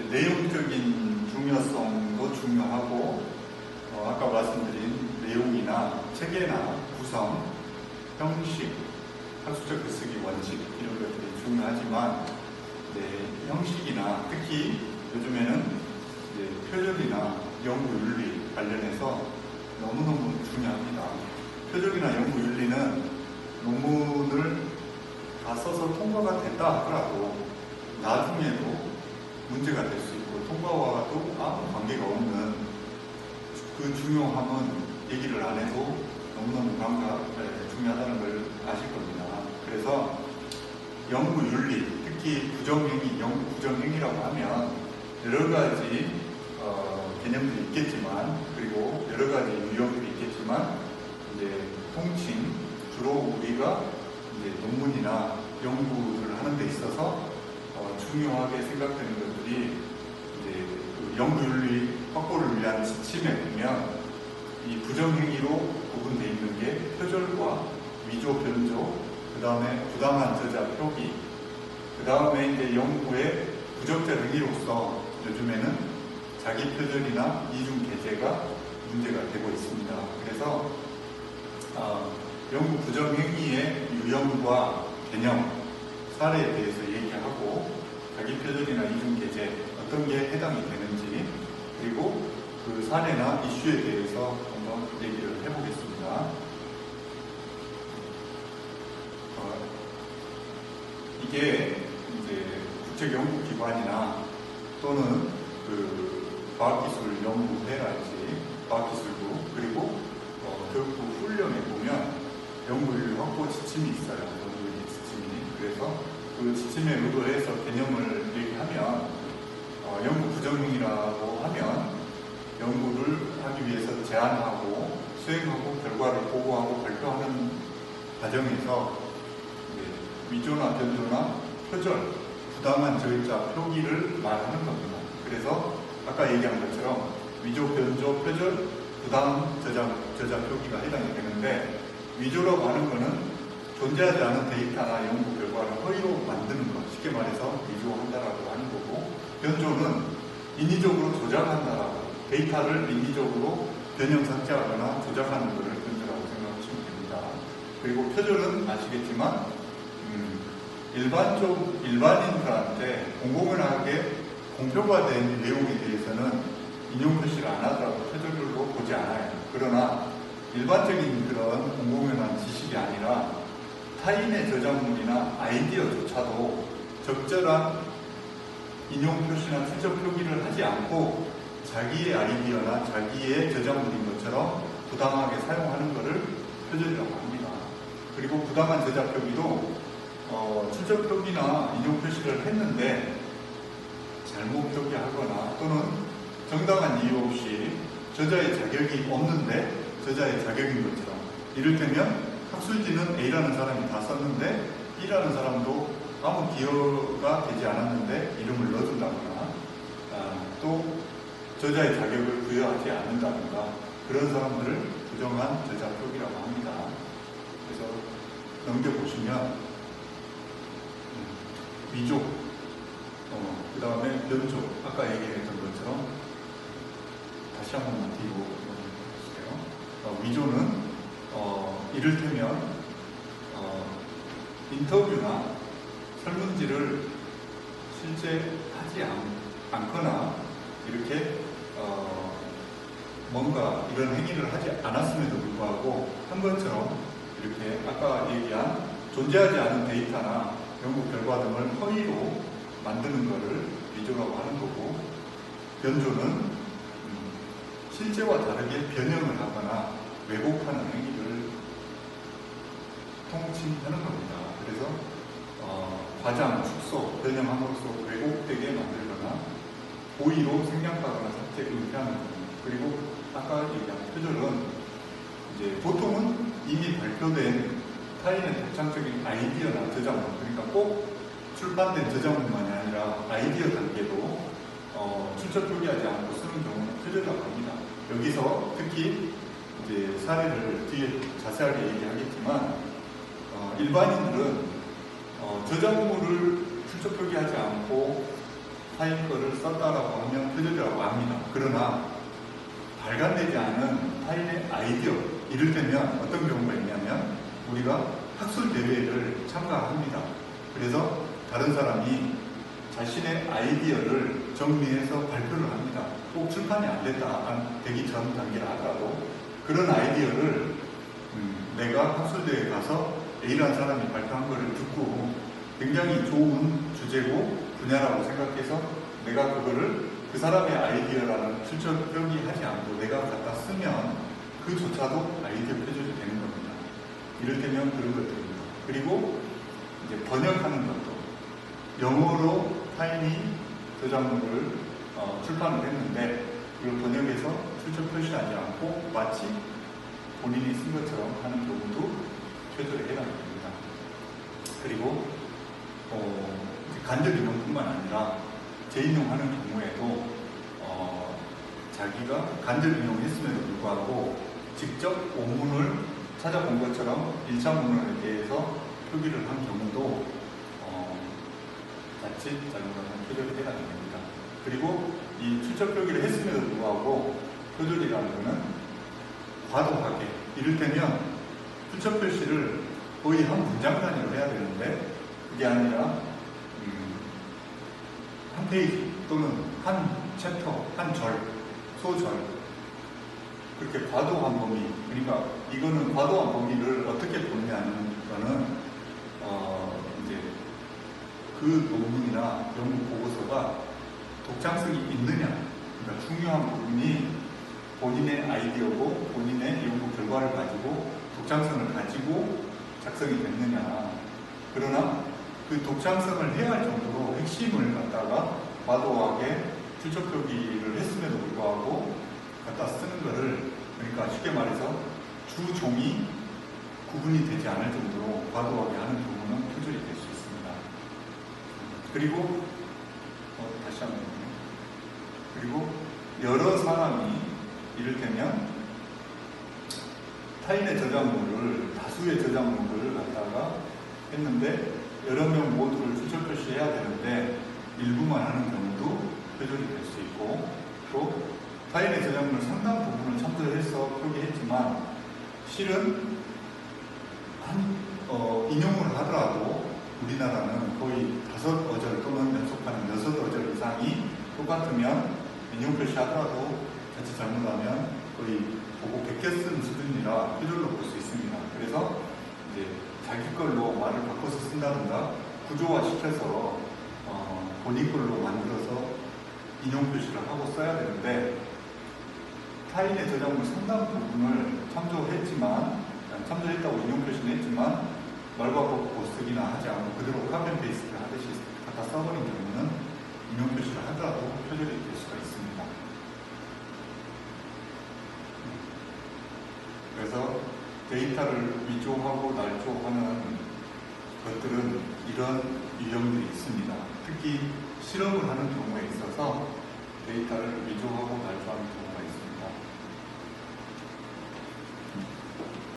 내용적인 중요성도 중요하고 아까 말씀드린 내용이나 체계나 구성, 형식, 학술적 글쓰기 원칙 이런 것들이 중요하지만 형식이나 특히 요즘에는 표절이나 연구윤리 관련해서 너무너무 중요합니다. 표절이나 연구윤리는 논문을 다 써서 통과가 됐다 하더라도 나중에도 문제가 될 수 있고 통과와도 아무 관계가 없는 그 중요함은 얘기를 안 해도 너무너무 중요하다는 걸 아실 겁니다. 그래서 연구윤리, 특히 부정행위, 연구 부정행위라고 하면 여러 가지 개념들이 있겠지만, 그리고 여러 가지 유형들이 있겠지만, 통칭 주로 우리가 논문이나 연구를 하는 데 있어서 중요하게 생각되는 것들이 그 연구윤리 확보를 위한 지침에 보면 이 부정행위로 구분되어 있는 게 표절과 위조, 변조, 그 다음에 부당한 저자 표기, 그 다음에 연구의 부적절 행위로서 요즘에는 자기 표절이나 이중 게재가 문제가 되고 있습니다. 그래서 연구 부정행위의 유형과 개념, 사례에 대해서 얘기하고 자기 표절이나 이중 게재 어떤 게 해당이 되는지, 그리고 그 사례나 이슈에 대해서 한번 얘기를 해보겠습니다. 이게 국책연구기관이나 또는 그 과학기술 연구회랄지 과학기술부, 그리고 교육부 훈련에 보면 연구윤리 확보 지침이 있어요. 연구윤리 지침이. 그래서 그 지침에 의도해서 개념을 얘기하면 연구 부정행위라고 하면 연구를 하기 위해서 제안하고 수행하고 결과를 보고하고 발표하는 과정에서 위조나 변조나 표절, 부당한 저자 표기를 말하는 겁니다. 그래서 아까 얘기한 것처럼 위조, 변조, 표절, 부당한 저자 표기가 해당이 되는데, 위조라고 하는 것은 존재하지 않은 데이터나 연구 결과를 허위로 만드는 것, 쉽게 말해서 위조한다라고 하는 거고, 변조는 인위적으로 조작한다라고, 데이터를 인위적으로 변형 삭제하거나 조작하는 것을 변조라고 생각하시면 됩니다. 그리고 표절은 아시겠지만 일반인들한테 공공연하게 공표가 된 내용에 대해서는 인용 표시를 안 하더라도 표절로 보지 않아요. 그러나 일반적인 그런 공공연한 지식이 아니라 타인의 저작물이나 아이디어조차도 적절한 인용 표시나 출처 표기를 하지 않고 자기의 아이디어나 자기의 저작물인 것처럼 부당하게 사용하는 것을 표절이라고 합니다. 그리고 부당한 저작 표기도 출처 표기나 인용 표시를 했는데 잘못 표기하거나 또는 정당한 이유 없이 저자의 자격이 없는데 저자의 자격인 것처럼, 이를테면 학술지는 A라는 사람이 다 썼는데 B라는 사람도 아무 기여가 되지 않았는데 이름을 넣어준다거나 또 저자의 자격을 부여하지 않는다든가, 그런 사람들을 부정한 저자 표기라고 합니다. 그래서 넘겨보시면 위조, 그 다음에 변조, 아까 얘기했던 것처럼 다시 한 번만 뒤로 보세요. 위조는 이를테면 인터뷰나 설문지를 실제 하지 않거나 이렇게 뭔가 이런 행위를 하지 않았음에도 불구하고 한 것처럼 이렇게 아까 얘기한 존재하지 않은 데이터나 연구 결과 등을 허위로 만드는 것을 위조라고 하는 거고, 변조는 실제와 다르게 변형을 하거나 왜곡하는 행위를 통칭하는 겁니다. 그래서 과장, 축소, 변형함으로써 왜곡되게 만들거나 고의로 생략하거나 삭제, 은폐하는 겁니다. 그리고 아까 얘기한 표절은 보통은 이미 발표된 타인의 독창적인 아이디어나 저작물, 그러니까 꼭 출판된 저작물만이 아니라 아이디어 단계도 출처 표기하지 않고 쓰는 경우는 표절이라고 합니다. 여기서 특히 사례를 뒤에 자세하게 얘기하겠지만 일반인들은 저작물을 출처 표기하지 않고 타인 거를 썼다라고 하면 표절이라고 합니다. 그러나 발간되지 않은 타인의 아이디어, 이를테면 어떤 경우가 있냐면 우리가 학술 대회를 참가합니다. 그래서 다른 사람이 자신의 아이디어를 정리해서 발표를 합니다. 꼭 출판이 안 되기 전 단계라 하더라도 그런 아이디어를 내가 학술대회에 가서 A라는 사람이 발표한 것을 듣고 굉장히 좋은 주제고 분야라고 생각해서 내가 그거를 그 사람의 아이디어라는 출처 표기하지 않고 내가 갖다 쓰면 그조차도 아이디어 표절이 되는 겁니다. 이를테면 그런 것들입니다. 그리고 이제 번역하는 것도 영어로 타인이 저작물을 출판을 했는데 그걸 번역해서 출처 표시하지 않고 마치 본인이 쓴 것처럼 하는 경우도 표절에 해당됩니다. 그리고 간접 인용뿐만 아니라 재인용하는 경우에도 자기가 간접 인용했음에도 불구하고 직접 원문을 찾아본 것처럼 1차 문헌에 대해서 표기를 한 경우도 자칫 잘못하면 표절이 해당됩니다. 그리고 이 출처 표기를 했음에도 불구하고 표절이라는 것은 과도하게, 이를테면 출처 표시를 거의 한 문장 단위로 해야 되는데 그게 아니라 한 페이지 또는 한 챕터, 한 절, 소절, 그렇게 과도한 범위, 그러니까 이거는 과도한 범위를 어떻게 보느냐는 거는 이제 그 논문이나 연구 보고서가 독창성이 있느냐, 그러니까 중요한 부분이 본인의 아이디어고 본인의 연구 결과를 가지고 독창성을 가지고 작성이 됐느냐. 그러나 그 독창성을 해야 할 정도로 핵심을 갖다가 과도하게 출처 표기를 했음에도 불구하고 갖다 쓰는 것을, 그러니까 쉽게 말해서 주 종이 구분이 되지 않을 정도로 과도하게 하는 경우는 표절이 될 수 있습니다. 그리고 다시 한번 그리고 여러 사람이 이를테면 타인의 저작물을, 다수의 저작물을 갖다가 했는데 여러 명 모두를 출처 표시해야 되는데 일부만 하는 경우도 표절이 될 수 있고, 또 타인의 저작물 상당 부분을 참조해서 표기했지만 실은 인용을 하더라도 우리나라는 거의 5어절 또는 연속하는 6어절 이상이 똑같으면 인용 표시하더라도 자칫 잘못하면 거의 보고 베껴 쓰는 수준이라 표절로 볼 수 있습니다. 그래서 이제 자기 걸로 말을 바꿔서 쓴다든가 구조화시켜서 본인 걸로 만들어서 인용 표시를 하고 써야 되는데 타인의 저작물 상당 부분을 참조했다고 인용 표시는 했지만 말과 바꾸고 쓰기나 하지 않고 그대로 카피 페이스트 하듯이 갖다 써버린 경우는 인용 표시를 하더라도 표절이 될 수가 있습니다. 그래서 데이터를 위조하고 날조하는 것들은 이런 유형들이 있습니다. 특히 실험을 하는 경우에 있어서 데이터를 위조하고 날조하는 경우가 있습니다.